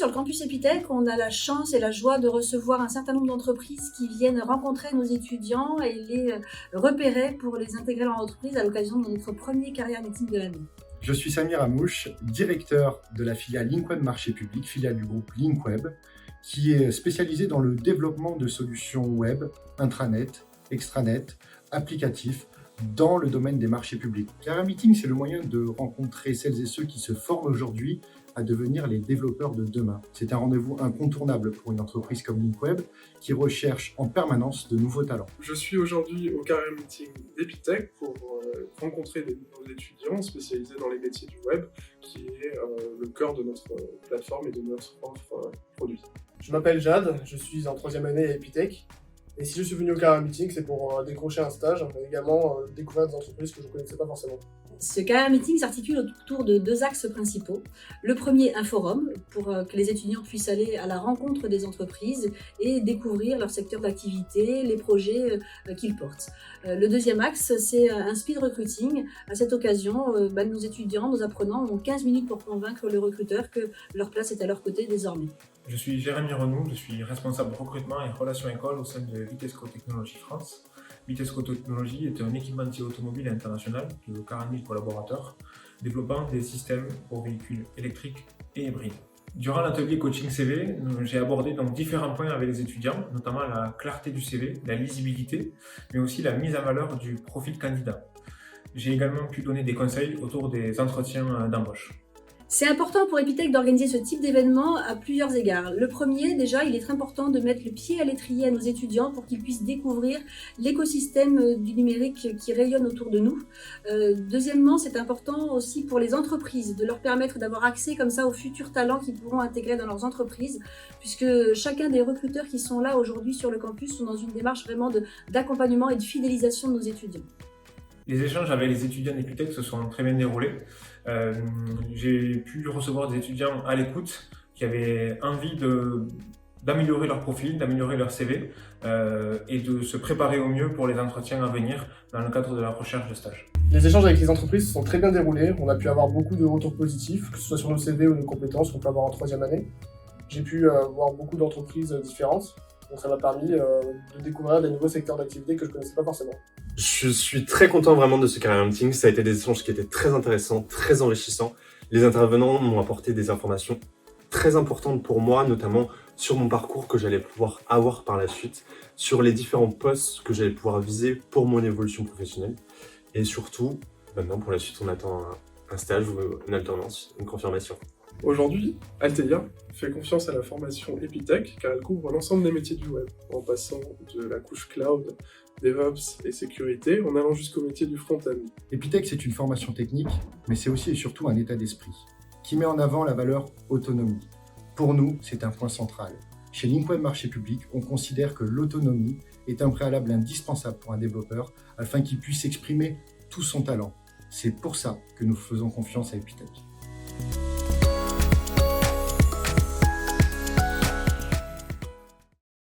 sur le campus Epitech, on a la chance et la joie de recevoir un certain nombre d'entreprises qui viennent rencontrer nos étudiants et les repérer pour les intégrer dans l'entreprise à l'occasion de notre premier carrière meeting de l'année. Je suis Samir Amouche, directeur de la filiale LinkWeb Marché Public, filiale du groupe LinkWeb, qui est spécialisée dans le développement de solutions web, intranet, extranet, applicatifs, dans le domaine des marchés publics. Carrière Meeting, c'est le moyen de rencontrer celles et ceux qui se forment aujourd'hui à devenir les développeurs de demain. C'est un rendez-vous incontournable pour une entreprise comme LinkWeb qui recherche en permanence de nouveaux talents. Je suis aujourd'hui au Carrière Meeting d'Epitech pour rencontrer des nouveaux étudiants spécialisés dans les métiers du web, qui est le cœur de notre plateforme et de notre offre produit. Je m'appelle Jade, je suis en 3e année à Epitech. Et si je suis venu au Carrière Meeting, c'est pour décrocher un stage, mais également découvrir des entreprises que je ne connaissais pas forcément. Ce Carrière Meeting s'articule autour de 2 axes principaux. Le premier, un forum, pour que les étudiants puissent aller à la rencontre des entreprises et découvrir leur secteur d'activité, les projets qu'ils portent. Le deuxième axe, c'est un speed recruiting. À cette occasion, nos étudiants, nos apprenants ont 15 minutes pour convaincre le recruteur que leur place est à leur côté désormais. Je suis Jérémy Renou, je suis responsable recrutement et relations écoles au sein de Vitesco Technologies France. Vitesco Technologies est un équipementier automobile international de 40 000 collaborateurs, développant des systèmes pour véhicules électriques et hybrides. Durant l'atelier coaching CV, j'ai abordé donc différents points avec les étudiants, notamment la clarté du CV, la lisibilité, mais aussi la mise en valeur du profil candidat. J'ai également pu donner des conseils autour des entretiens d'embauche. C'est important pour Epitech d'organiser ce type d'événement à plusieurs égards. Le premier, déjà, il est très important de mettre le pied à l'étrier à nos étudiants pour qu'ils puissent découvrir l'écosystème du numérique qui rayonne autour de nous. Deuxièmement, c'est important aussi pour les entreprises de leur permettre d'avoir accès comme ça aux futurs talents qu'ils pourront intégrer dans leurs entreprises, puisque chacun des recruteurs qui sont là aujourd'hui sur le campus sont dans une démarche vraiment d'accompagnement et de fidélisation de nos étudiants. Les échanges avec les étudiants d'Epitech se sont très bien déroulés. J'ai pu recevoir des étudiants à l'écoute qui avaient envie d'améliorer leur profil, d'améliorer leur CV et de se préparer au mieux pour les entretiens à venir dans le cadre de la recherche de stage. Les échanges avec les entreprises se sont très bien déroulés. On a pu avoir beaucoup de retours positifs, que ce soit sur nos CV ou nos compétences qu'on peut avoir en 3e année. J'ai pu voir beaucoup d'entreprises différentes. Donc ça m'a permis de découvrir des nouveaux secteurs d'activité que je ne connaissais pas forcément. Je suis très content vraiment de ce Carrière Meeting. Ça a été des échanges qui étaient très intéressants, très enrichissants. Les intervenants m'ont apporté des informations très importantes pour moi, notamment sur mon parcours que j'allais pouvoir avoir par la suite, sur les différents postes que j'allais pouvoir viser pour mon évolution professionnelle. Et surtout, maintenant pour la suite, on attend un stage ou une alternance, une confirmation. Aujourd'hui, Alteia fait confiance à la formation Epitech car elle couvre l'ensemble des métiers du web, en passant de la couche cloud, DevOps et sécurité, en allant jusqu'au métier du front-end. Epitech, c'est une formation technique, mais c'est aussi et surtout un état d'esprit qui met en avant la valeur autonomie. Pour nous, c'est un point central. Chez LinkWeb Marché Public, on considère que l'autonomie est un préalable indispensable pour un développeur afin qu'il puisse exprimer tout son talent. C'est pour ça que nous faisons confiance à Epitech.